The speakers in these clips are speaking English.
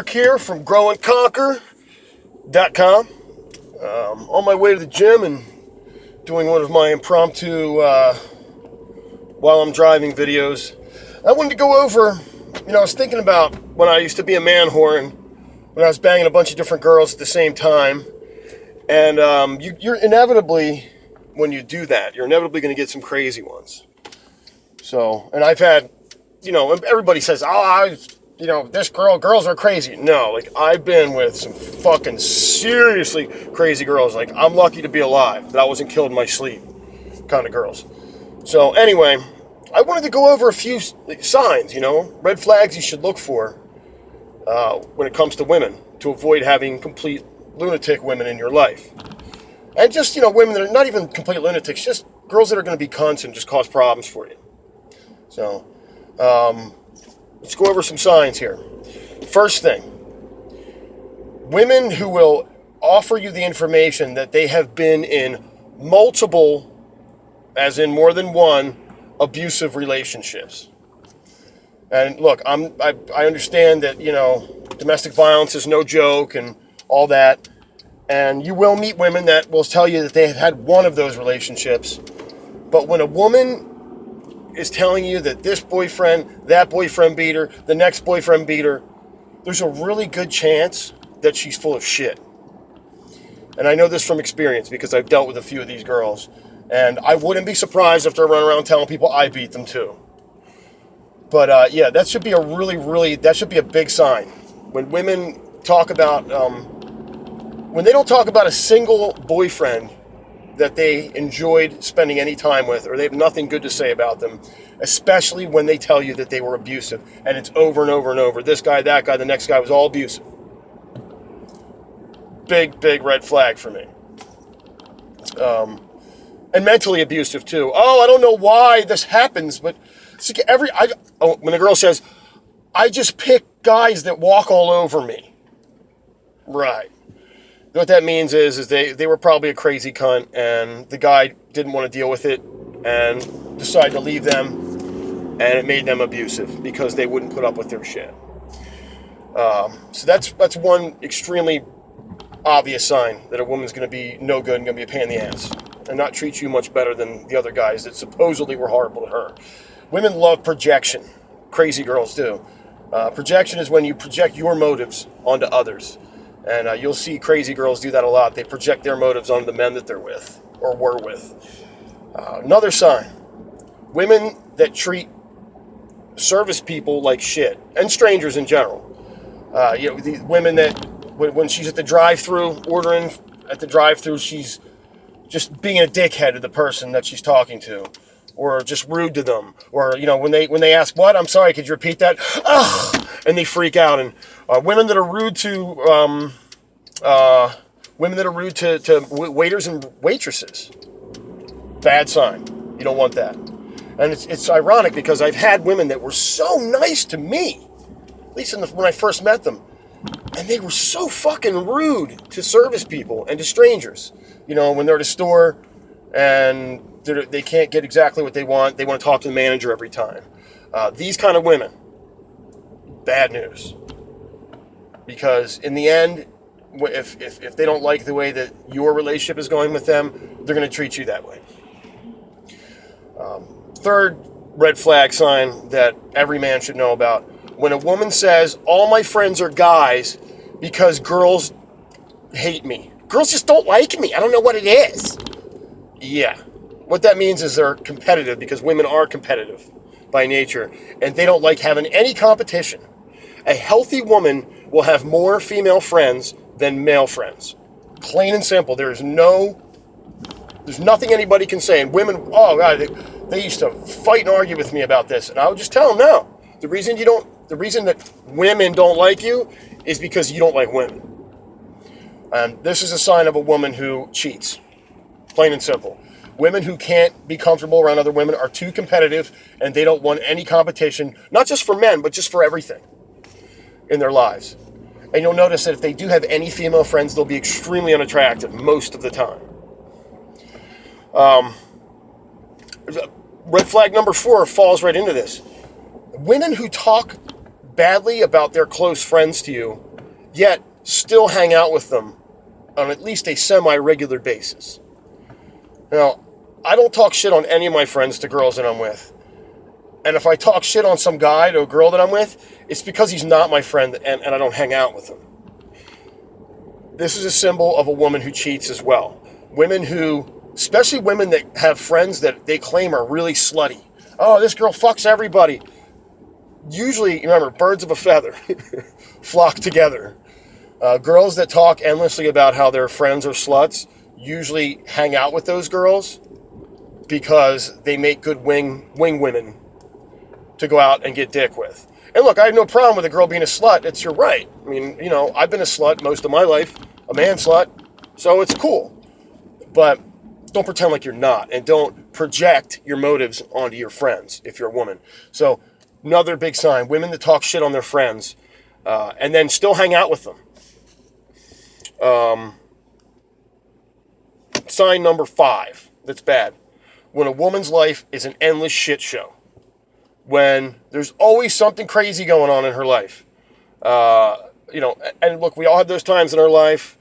Here from growandconquer.com. On my way to the gym and doing one of my impromptu while I'm driving videos. I wanted to go over, I was thinking about when I used to be a man whore and when I was banging a bunch of different girls at the same time. And you're inevitably, when you do that, you're inevitably going to get some crazy ones. So, and I've had, everybody says, girls are crazy. No, I've been with some fucking seriously crazy girls. I'm lucky to be alive, that I wasn't killed in my sleep kind of girls. So anyway, I wanted to go over a few signs, red flags you should look for when it comes to women to avoid having complete lunatic women in your life. And just, women that are not even complete lunatics, just girls that are going to be cunts and just cause problems for you. So, let's go over some signs here. First thing, women who will offer you the information that they have been in multiple, as in more than one, abusive relationships. And look, I understand that, domestic violence is no joke and all that. And you will meet women that will tell you that they have had one of those relationships. But when a woman is telling you that this boyfriend, that boyfriend beat her, the next boyfriend beat her, there's a really good chance that she's full of shit. And I know this from experience because I've dealt with a few of these girls. And I wouldn't be surprised if they run around telling people I beat them too. But that should be that should be a big sign. When women talk about, when they don't talk about a single boyfriend that they enjoyed spending any time with, or they have nothing good to say about them, especially when they tell you that they were abusive, and it's over and over and over. This guy, that guy, the next guy was all abusive. Big red flag for me. And mentally abusive too. Oh, I don't know why this happens, but when a girl says, I just pick guys that walk all over me. Right. What that means is they were probably a crazy cunt and the guy didn't want to deal with it and decided to leave them, and it made them abusive because they wouldn't put up with their shit. So that's one extremely obvious sign that a woman's going to be no good and going to be a pain in the ass and not treat you much better than the other guys that supposedly were horrible to her. Women love projection. Crazy girls do. Projection is when you project your motives onto others. And you'll see crazy girls do that a lot. They project their motives onto the men that they're with or were with. Another sign, women that treat service people like shit, and strangers in general. The women that, when she's at the drive-thru, ordering at the drive-thru, she's just being a dickhead to the person that she's talking to, or just rude to them, or when they ask, "What? I'm sorry, could you repeat that?" Ugh! And they freak out. And women that are rude to waiters and waitresses, bad sign. You don't want that. And it's ironic because I've had women that were so nice to me, at least when I first met them, and they were so fucking rude to service people and to strangers. When they're at a store and they can't get exactly what they want to talk to the manager every time. These kind of women, bad news. Because in the end, if they don't like the way that your relationship is going with them, they're going to treat you that way. Third red flag sign that every man should know about: when a woman says, all my friends are guys because girls hate me. Girls just don't like me. I don't know what it is. Yeah. What that means is they're competitive, because women are competitive by nature, and they don't like having any competition. A healthy woman will have more female friends than male friends. Plain and simple. There's nothing anybody can say. And women, oh God, they used to fight and argue with me about this, and I would just tell them, no. The reason that women don't like you is because you don't like women. And this is a sign of a woman who cheats. Plain and simple. Women who can't be comfortable around other women are too competitive, and they don't want any competition, not just for men, but just for everything in their lives. And you'll notice that if they do have any female friends, they'll be extremely unattractive most of the time. Red flag number 4 falls right into this. Women who talk badly about their close friends to you yet still hang out with them on at least a semi-regular basis. Now, I don't talk shit on any of my friends to girls that I'm with. And if I talk shit on some guy to a girl that I'm with, it's because he's not my friend and I don't hang out with him. This is a symbol of a woman who cheats as well. Women who, especially women that have friends that they claim are really slutty. Oh, this girl fucks everybody. Usually, remember, birds of a feather flock together. Girls that talk endlessly about how their friends are sluts usually hang out with those girls because they make good wing women to go out and get dick with. And look, I have no problem with a girl being a slut. It's your right. I mean, you know, I've been a slut most of my life, a man slut, so it's cool. But don't pretend like you're not, and don't project your motives onto your friends if you're a woman. So another big sign, women that talk shit on their friends and then still hang out with them. Sign number 5 that's bad. When a woman's life is an endless shit show. When there's always something crazy going on in her life. You know, and look, we all have those times in our life.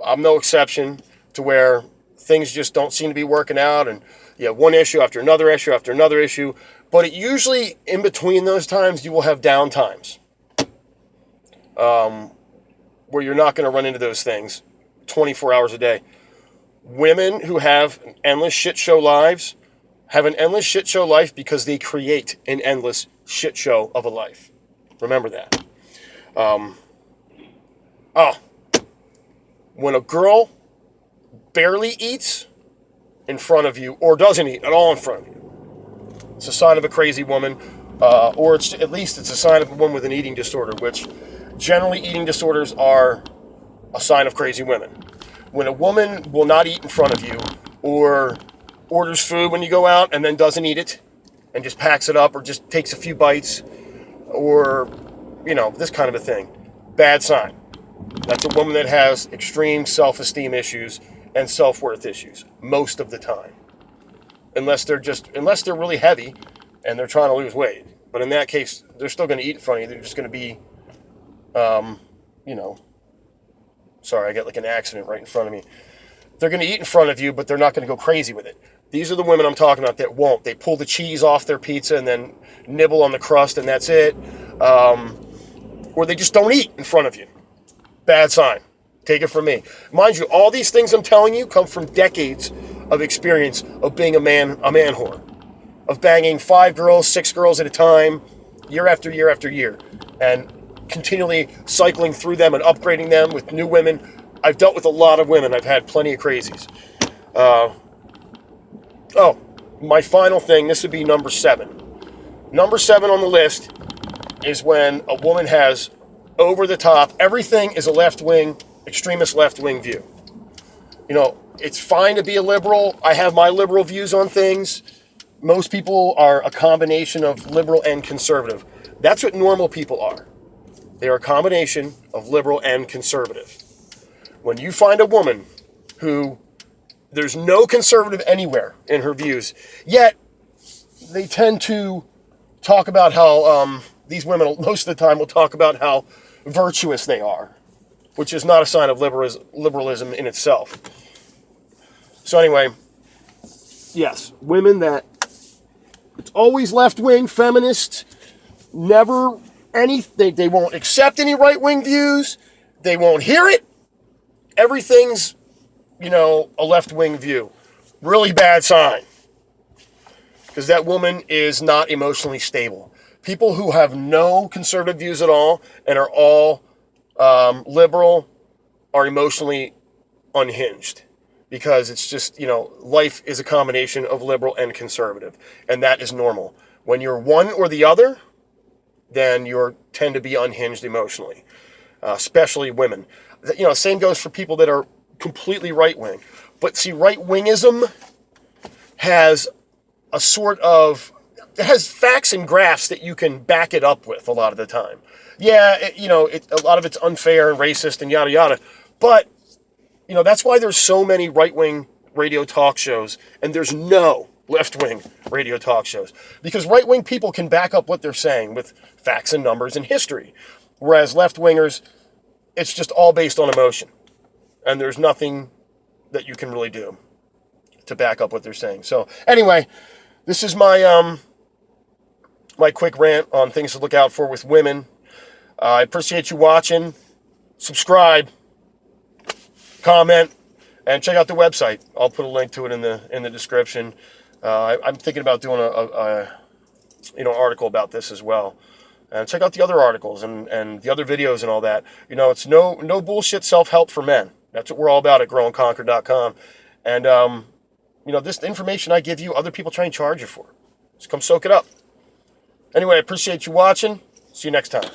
I'm no exception to where things just don't seem to be working out, and you have one issue after another issue after another issue. But it usually, in between those times, you will have down times where you're not going to run into those things 24 hours a day. Women who have endless shit show lives have an endless shit show life because they create an endless shit show of a life. Remember that. When a girl barely eats in front of you or doesn't eat at all in front of you, it's a sign of a crazy woman, or it's at least it's a sign of a woman with an eating disorder, which generally eating disorders are a sign of crazy women. When a woman will not eat in front of you or orders food when you go out and then doesn't eat it and just packs it up or just takes a few bites or, you know, this kind of a thing, bad sign. That's a woman that has extreme self-esteem issues and self-worth issues most of the time. Unless they're really heavy and they're trying to lose weight. But in that case, they're still going to eat in front of you. They're just going to be, you know, sorry, I got like an accident right in front of me. They're going to eat in front of you, but they're not going to go crazy with it. These are the women I'm talking about that won't. They pull the cheese off their pizza and then nibble on the crust and that's it. Or they just don't eat in front of you. Bad sign. Take it from me. Mind you, all these things I'm telling you come from decades of experience of being a man whore. Of banging 5 girls, 6 girls at a time, year after year after year. And continually cycling through them and upgrading them with new women. I've dealt with a lot of women. I've had plenty of crazies. My final thing, this would be number 7. Number 7 on the list is when a woman has over the top, everything is a left-wing, extremist left-wing view. You know, it's fine to be a liberal. I have my liberal views on things. Most people are a combination of liberal and conservative. That's what normal people are. They are a combination of liberal and conservative. When you find a woman who there's no conservative anywhere in her views, yet they tend to talk about how these women most of the time will talk about how virtuous they are, which is not a sign of liberalism in itself. So anyway, yes, women that it's always left-wing, feminist, never anything. They won't accept any right-wing views. They won't hear it. Everything's, you know, a left-wing view. Really bad sign. Because that woman is not emotionally stable. People who have no conservative views at all and are all liberal are emotionally unhinged. Because it's just, you know, life is a combination of liberal and conservative. And that is normal. When you're one or the other, then you tend to be unhinged emotionally. Especially women. You know, same goes for people that are completely right-wing. But see, right-wingism has a sort of, it has facts and graphs that you can back it up with a lot of the time. Yeah, a lot of it's unfair and racist and yada yada. But, you know, that's why there's so many right-wing radio talk shows and there's no left-wing radio talk shows. Because right-wing people can back up what they're saying with facts and numbers and history. Whereas left-wingers, it's just all based on emotion. And there's nothing that you can really do to back up what they're saying. So anyway, this is my my quick rant on things to look out for with women. I appreciate you watching. Subscribe, comment, and check out the website. I'll put a link to it in the description. I'm thinking about doing a article about this as well. And check out the other articles and the other videos and all that. It's no bullshit self-help for men. That's what we're all about at growandconquer.com. And this information I give you, other people try and charge you for. Just come soak it up. Anyway, I appreciate you watching. See you next time.